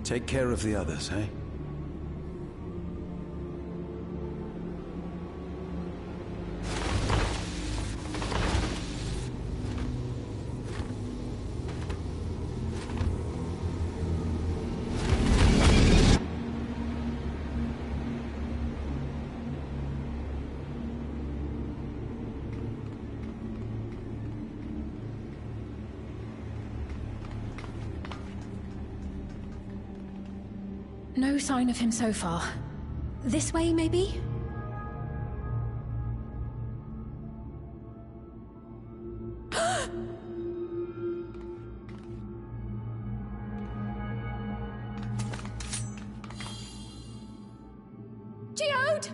Take care of the others, eh? No sign of him so far. This way, maybe? Geode!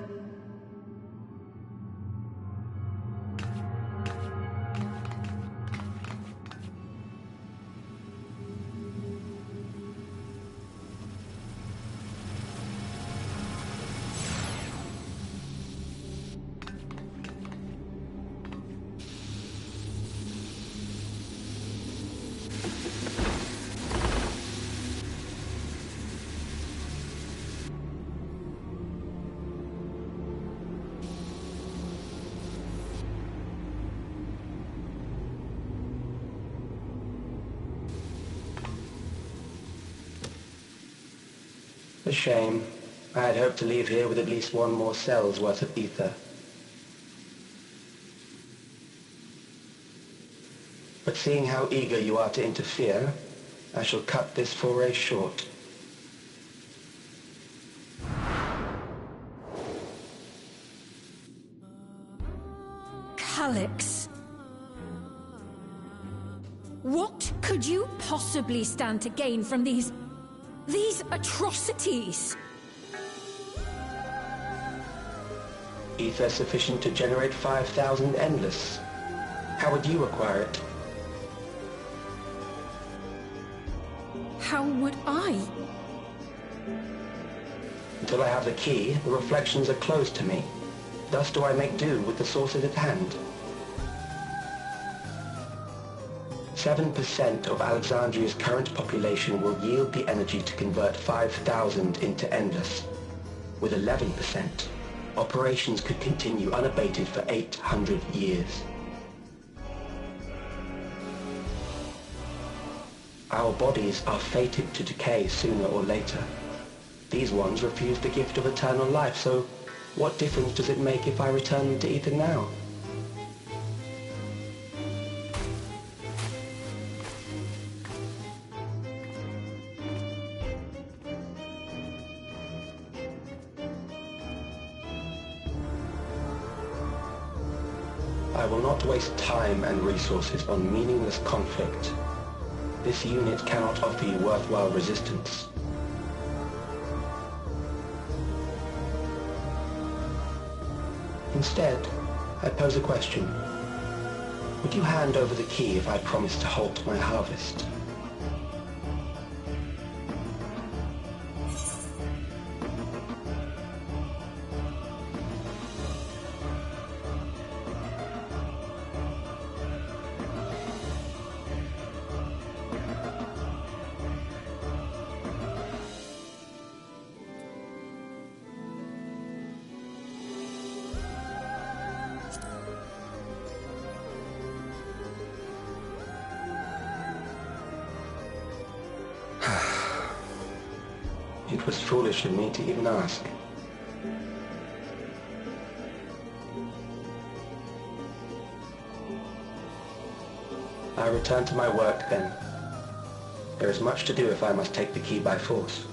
A shame. I had hoped to leave here with at least one more cell's worth of ether. But seeing how eager you are to interfere, I shall cut this foray short. Calyx. What could you possibly stand to gain from these atrocities? Ether sufficient to generate 5,000 endless. How would you acquire it? How would I? Until I have the key, the reflections are closed to me. Thus do I make do with the sources at hand. 7% of Alexandria's current population will yield the energy to convert 5,000 into endless. With 11%, operations could continue unabated for 800 years. Our bodies are fated to decay sooner or later. These ones refuse the gift of eternal life, so what difference does it make if I return them to ether now? I will not waste time and resources on meaningless conflict. This unit cannot offer you worthwhile resistance. Instead, I pose a question. Would you hand over the key if I promise to halt my harvest? It was foolish of me to even ask. I return to my work then. There is much to do if I must take the key by force.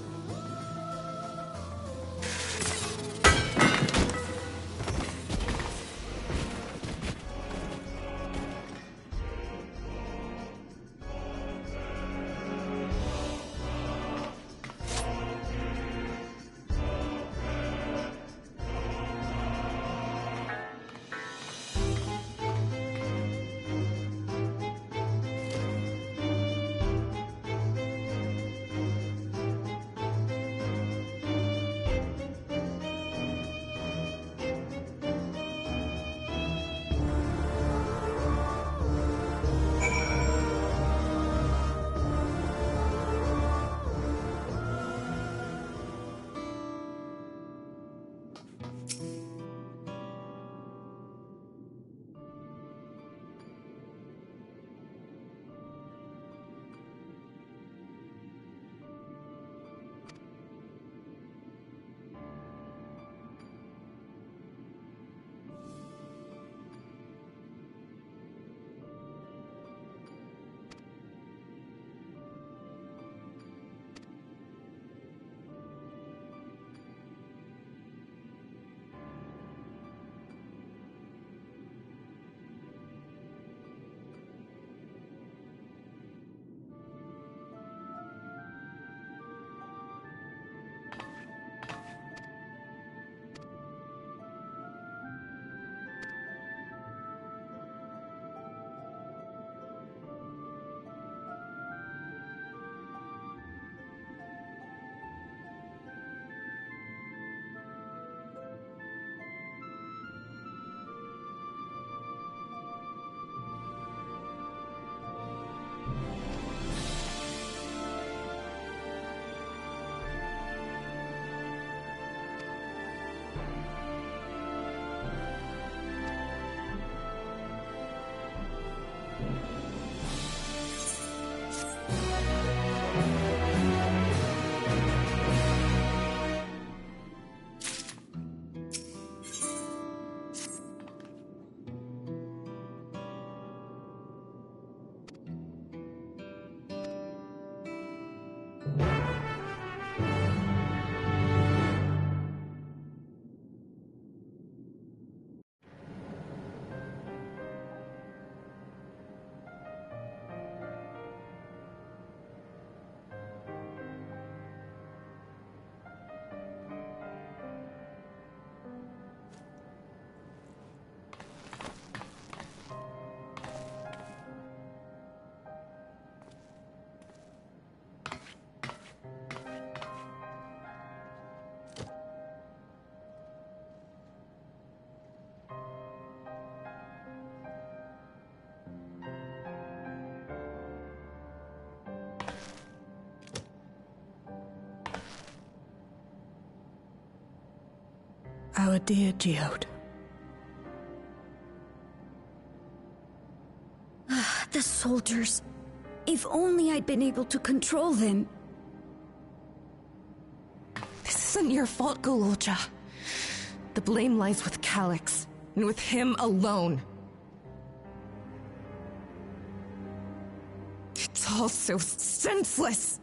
Our dear Geode. The soldiers. If only I'd been able to control them. This isn't your fault, Gololja. The blame lies with Calix, and with him alone. It's all so senseless.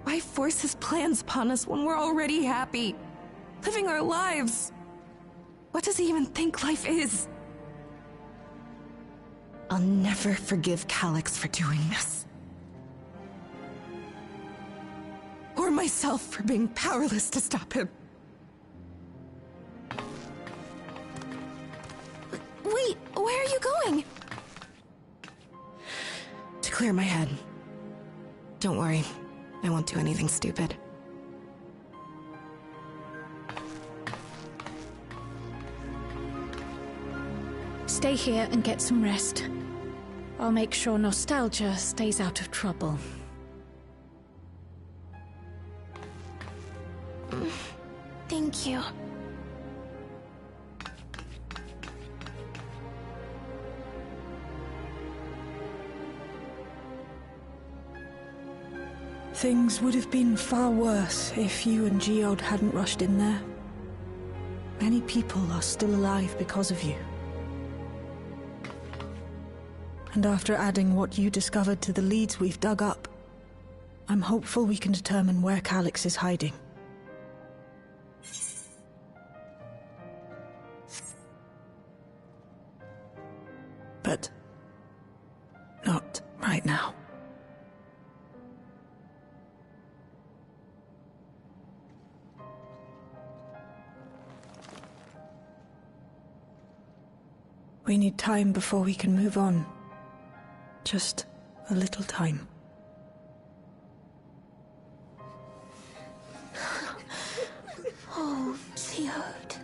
Why force his plans upon us when we're already happy, living our lives? What does he even think life is? I'll never forgive Calix for doing this. Or myself for being powerless to stop him. Wait, where are you going? To clear my head. Don't worry, I won't do anything stupid. Stay here and get some rest. I'll make sure nostalgia stays out of trouble. Thank you. Things would have been far worse if you and Geode hadn't rushed in there. Many people are still alive because of you. And after adding what you discovered to the leads we've dug up, I'm hopeful we can determine where Calix is hiding. But not right now. We need time before we can move on. Just a little time. Oh, Geode.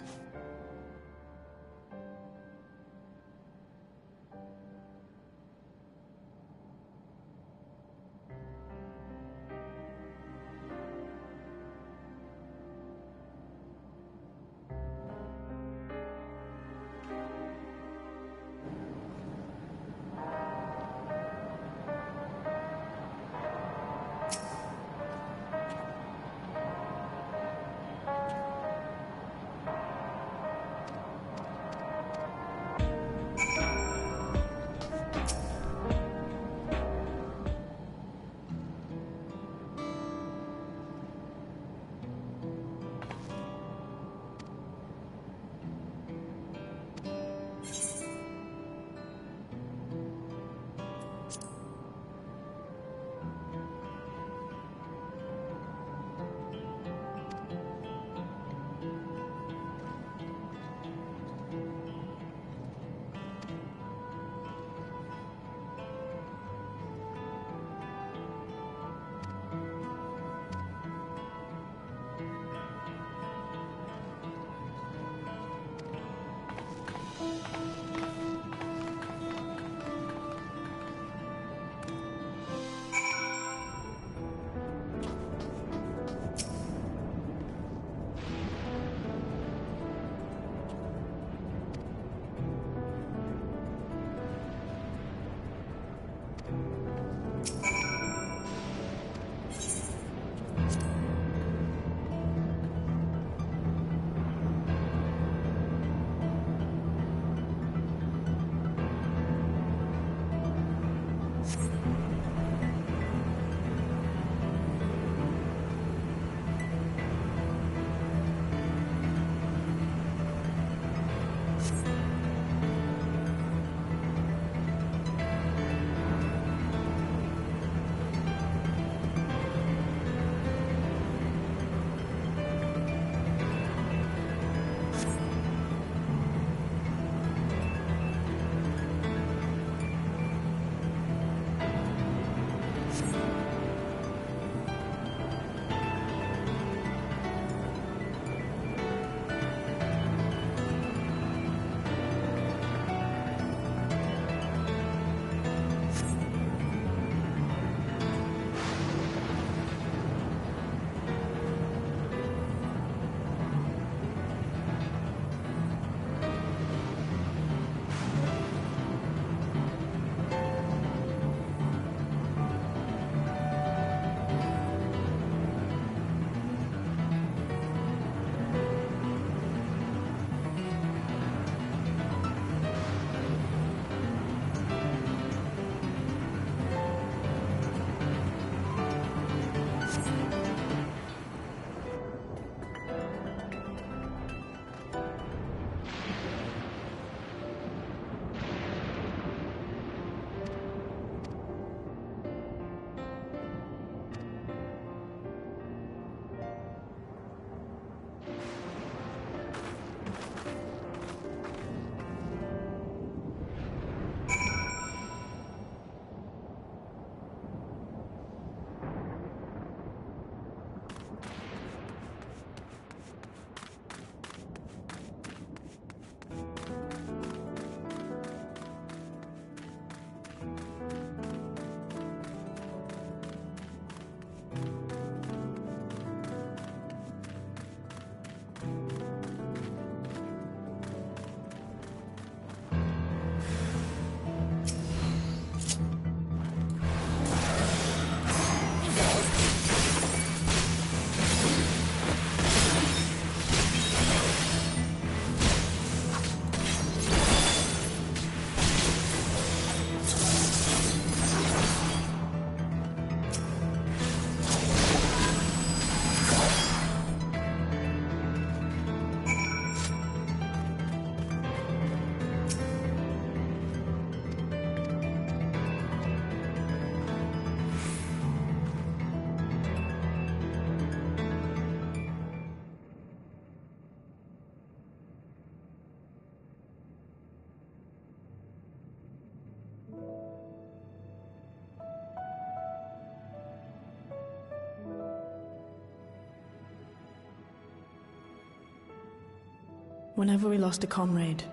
Whenever we lost a comrade,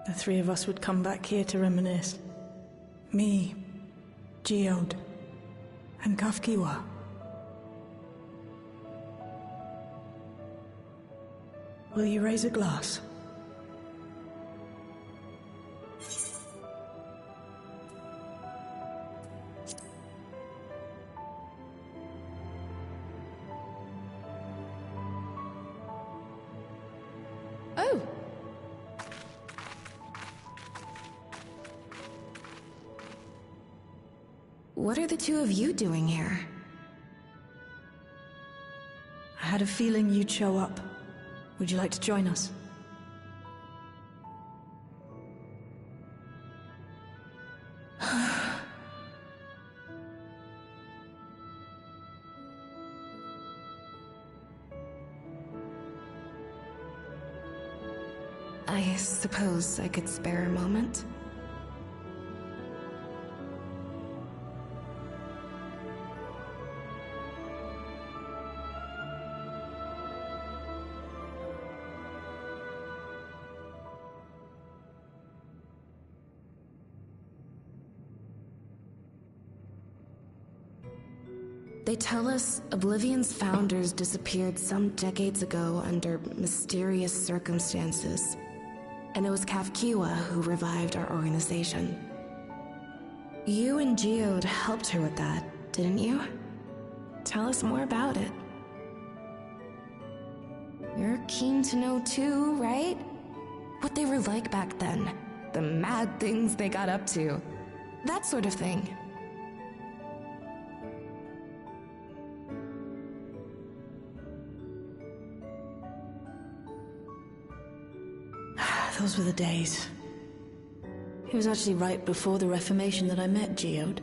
the three of us would come back here to reminisce. Me, Geode, and Kafkiwa. Will you raise a glass? Oh! What are the two of you doing here? I had a feeling you'd show up. Would you like to join us? I suppose I could spare a moment. They tell us Oblivion's founders disappeared some decades ago under mysterious circumstances, and it was Kafkiwa who revived our organization. You and Geode helped her with that, didn't you? Tell us more about it. You're keen to know too, right? What they were like back then, the mad things they got up to, that sort of thing. Those were the days. It was actually right before the Reformation that I met Geode.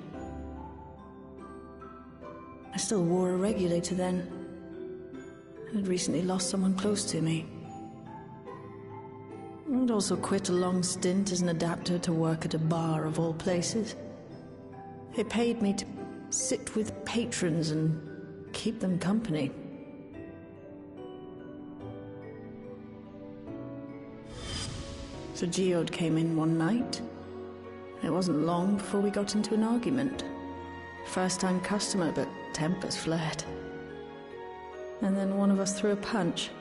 I still wore a regulator then, and had recently lost someone close to me. I'd also quit a long stint as an adapter to work at a bar of all places. They paid me to sit with patrons and keep them company. So Geode came in one night. It wasn't long before we got into an argument. First-time customer, but tempers flared. And then one of us threw a punch.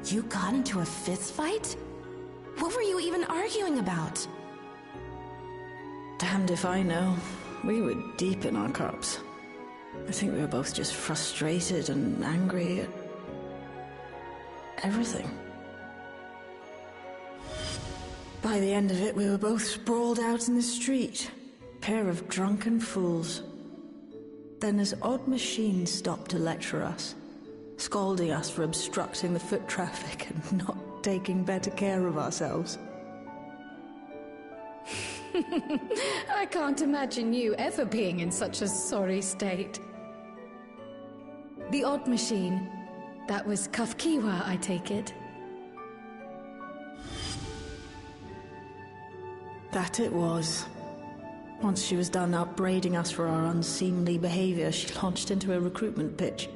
You got into a fist fight? What were you even arguing about? Damned if I know. We were deep in our cups. I think we were both just frustrated and angry at everything. By the end of it, we were both sprawled out in the street. Pair of drunken fools. Then this odd machine stopped to lecture us, scolding us for obstructing the foot traffic and not taking better care of ourselves. I can't imagine you ever being in such a sorry state. The odd machine. That was Kafkiwa, I take it. That it was. Once she was done upbraiding us for our unseemly behavior, she launched into a recruitment pitch.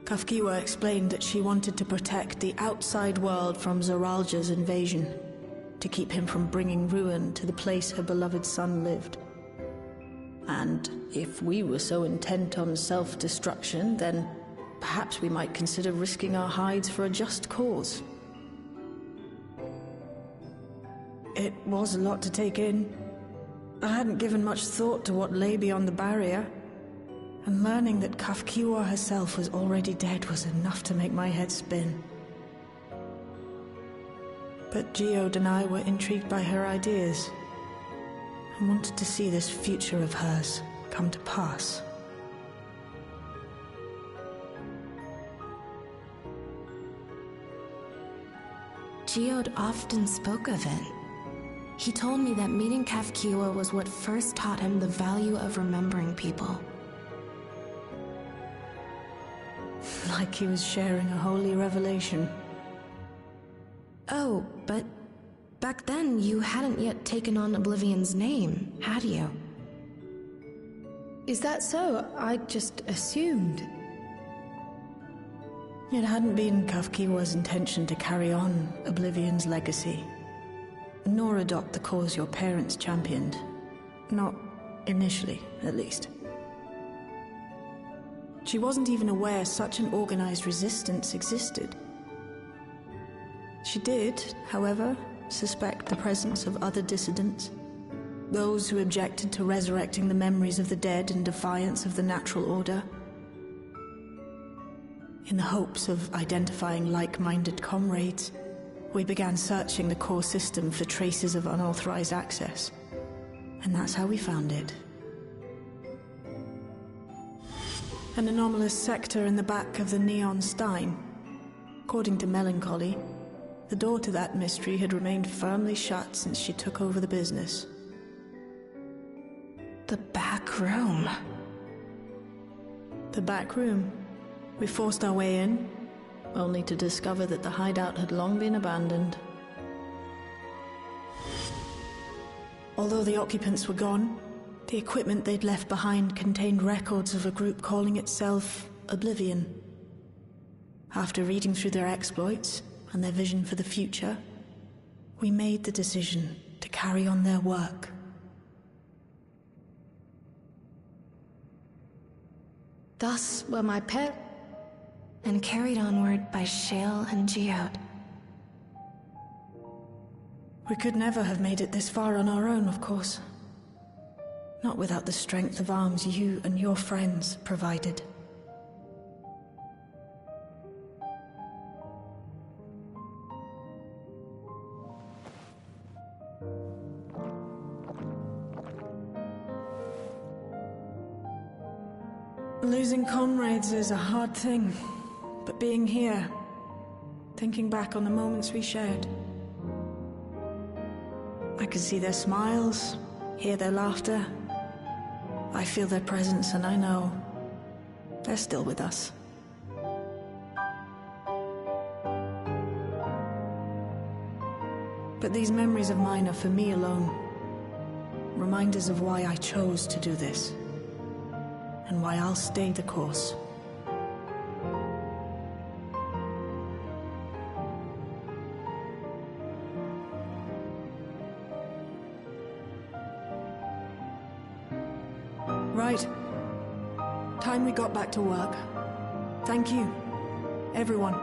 Kafkiwa explained that she wanted to protect the outside world from Zoralja's invasion, to keep him from bringing ruin to the place her beloved son lived. And if we were so intent on self-destruction, then perhaps we might consider risking our hides for a just cause. It was a lot to take in. I hadn't given much thought to what lay beyond the barrier, and learning that Kafkiwa herself was already dead was enough to make my head spin. But Geode and I were intrigued by her ideas, and wanted to see this future of hers come to pass. Geode often spoke of it. He told me that meeting Kafkiwa was what first taught him the value of remembering people. Like he was sharing a holy revelation. Oh, but back then you hadn't yet taken on Oblivion's name, had you? Is that so? I just assumed. It hadn't been Kafkiwa's intention to carry on Oblivion's legacy, nor adopt the cause your parents championed. Not initially, at least. She wasn't even aware such an organized resistance existed. She did, however, suspect the presence of other dissidents, those who objected to resurrecting the memories of the dead in defiance of the natural order. In the hopes of identifying like-minded comrades, we began searching the core system for traces of unauthorized access. And that's how we found it. An anomalous sector in the back of the Neon Stein. According to Melancholy, the door to that mystery had remained firmly shut since she took over the business. The back room. The back room. We forced our way in, only to discover that the hideout had long been abandoned. Although the occupants were gone, the equipment they'd left behind contained records of a group calling itself Oblivion. After reading through their exploits and their vision for the future, we made the decision to carry on their work. Thus were my and carried onward by Shale and Geode. We could never have made it this far on our own, of course. Not without the strength of arms you and your friends provided. Losing comrades is a hard thing, but being here, thinking back on the moments we shared, I can see their smiles, hear their laughter. I feel their presence, and I know they're still with us. But these memories of mine are for me alone. Reminders of why I chose to do this, and why I'll stay the course. Right. Time we got back to work. Thank you, everyone.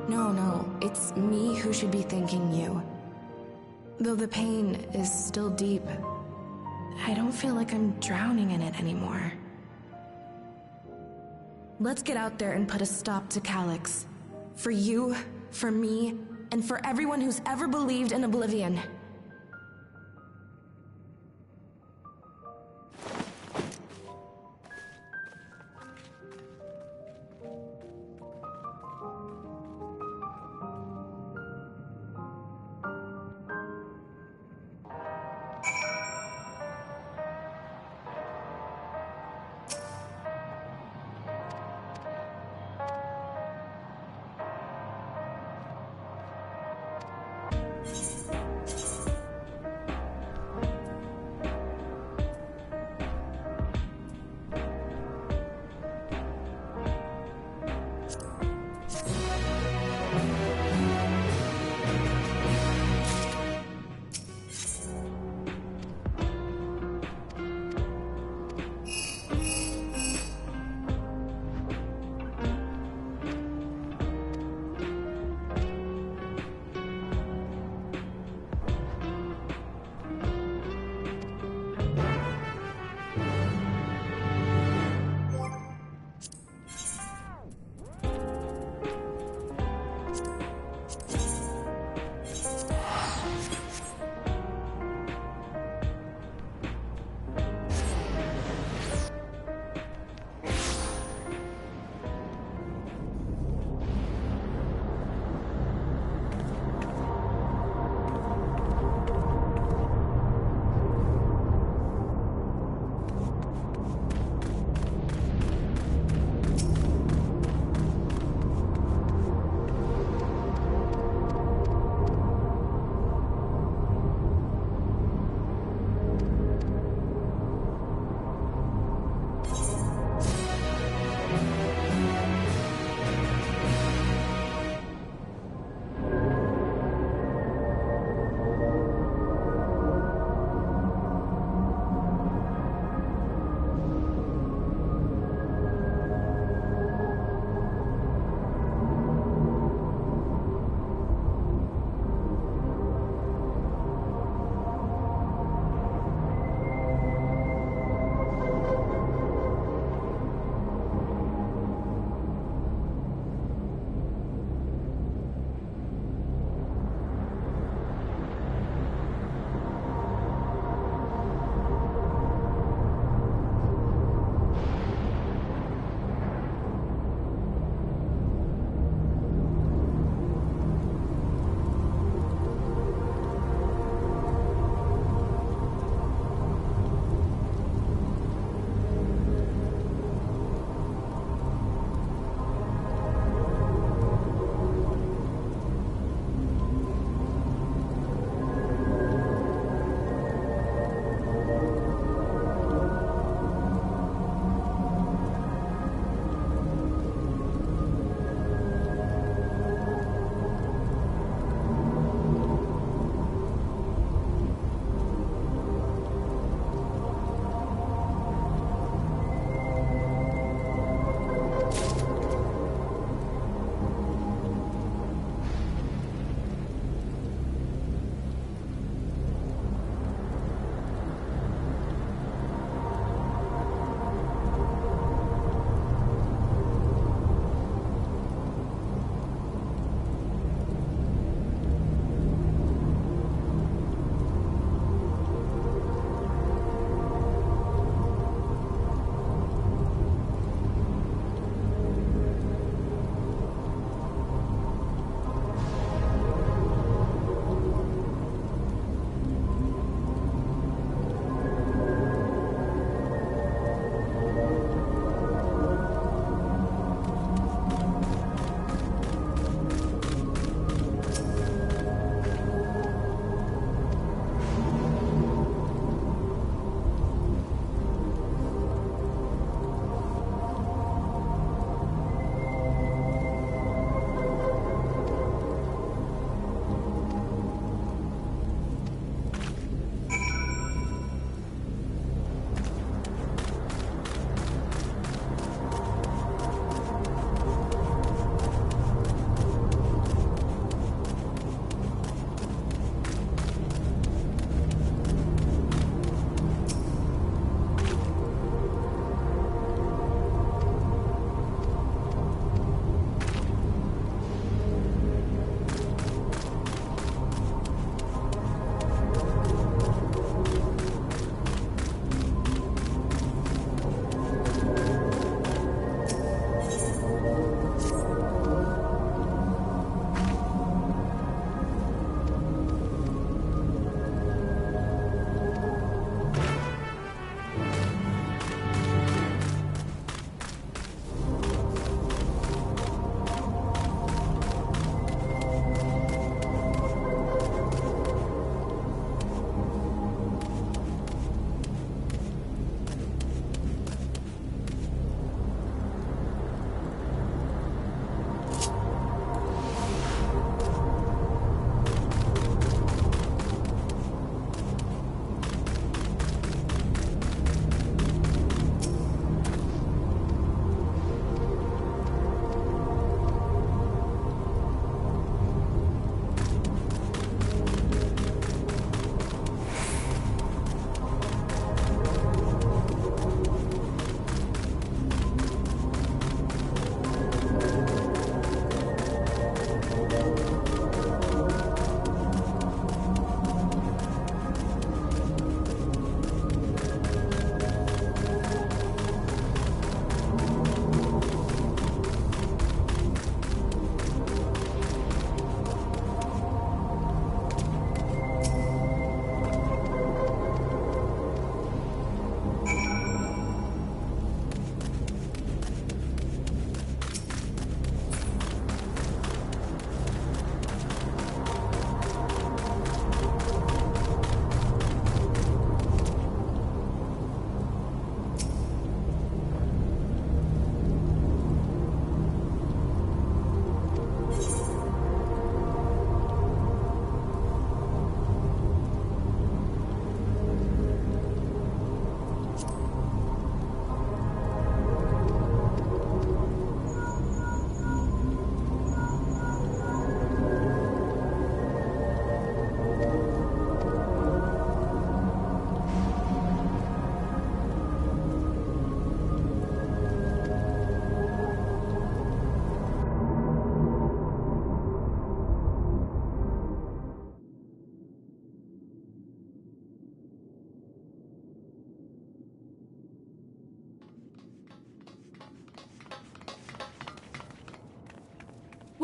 No, it's me who should be thanking you. Though the pain is still deep, I don't feel like I'm drowning in it anymore. Let's get out there and put a stop to Calyx. For you, for me, and for everyone who's ever believed in Oblivion.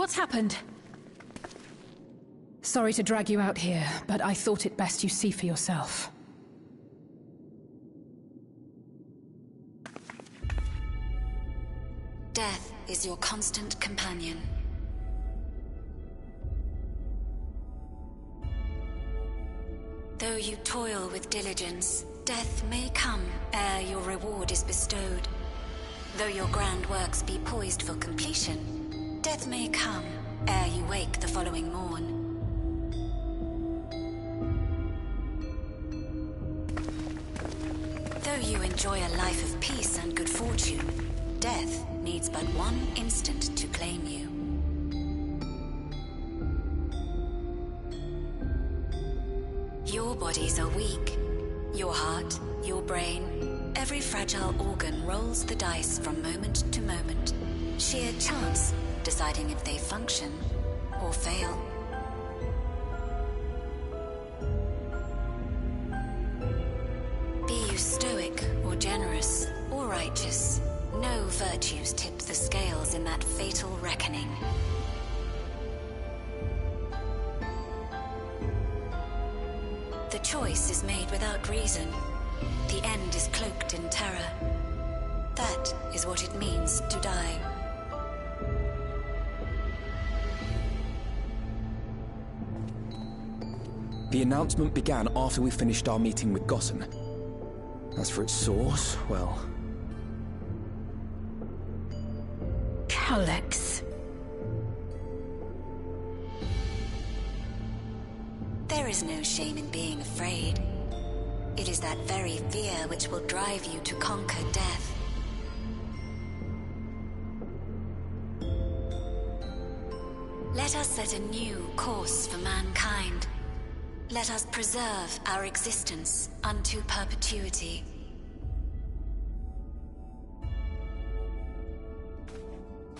What's happened? Sorry to drag you out here, but I thought it best you see for yourself. Death is your constant companion. Though you toil with diligence, death may come ere your reward is bestowed. Though your grand works be poised for completion, death may come ere you wake the following morn. Though you enjoy a life of peace and good fortune, death needs but one instant to claim you. Your bodies are weak. Your heart, your brain, every fragile organ rolls the dice from moment to moment. Sheer chance deciding if they function or fail. Be you stoic or generous or righteous, no virtues tip the scales in that fatal reckoning. The choice is made without reason. The end is cloaked in terror. That is what it means to die. The announcement began after we finished our meeting with Gossen. As for its source, well... Alex. There is no shame in being afraid. It is that very fear which will drive you to conquer death. Let us set a new course for mankind. Let us preserve our existence unto perpetuity.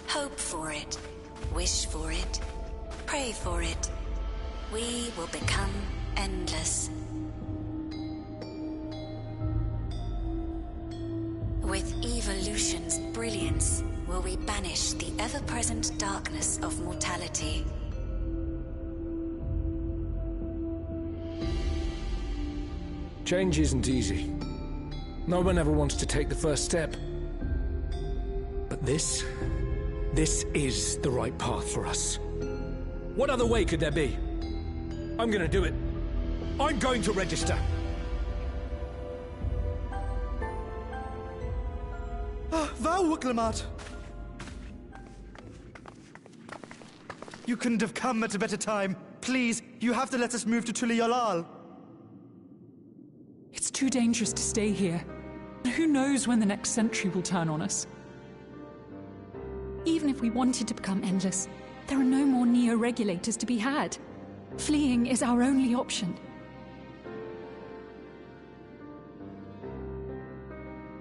Hope for it, wish for it, pray for it. We will become endless. With evolution's brilliance, will we banish the ever-present darkness of mortality. Change isn't easy. No one ever wants to take the first step. But this is the right path for us. What other way could there be? I'm gonna do it. I'm going to register. Val Wuklemat! You couldn't have come at a better time. Please, you have to let us move to Tuliolal. It's too dangerous to stay here. Who knows when the next century will turn on us? Even if we wanted to become endless, there are no more neo-regulators to be had. Fleeing is our only option.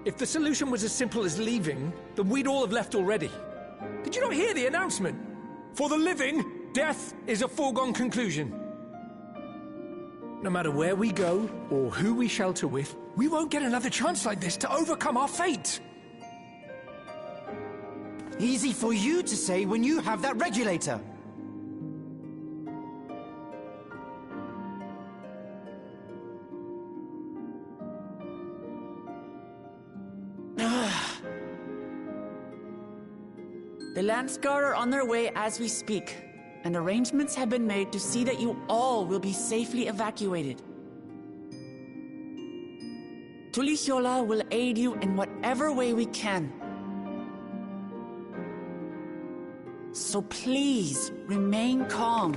If the solution was as simple as leaving, then we'd all have left already. Did you not hear the announcement? For the living, death is a foregone conclusion. No matter where we go, or who we shelter with, we won't get another chance like this to overcome our fate. Easy for you to say when you have that regulator. The Landsguard are on their way as we speak, and arrangements have been made to see that you all will be safely evacuated. Tulichola will aid you in whatever way we can. So please, remain calm.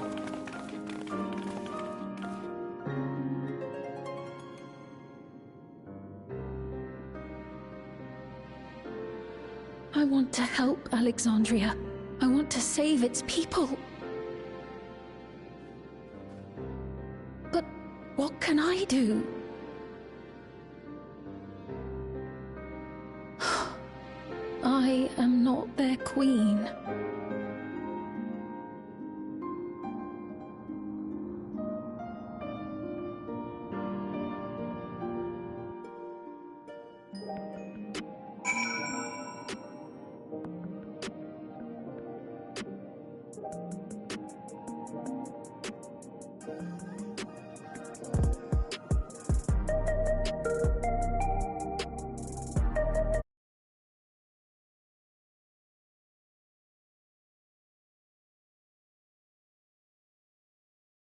I want to help Alexandria. I want to save its people. But what can I do? I am not their queen.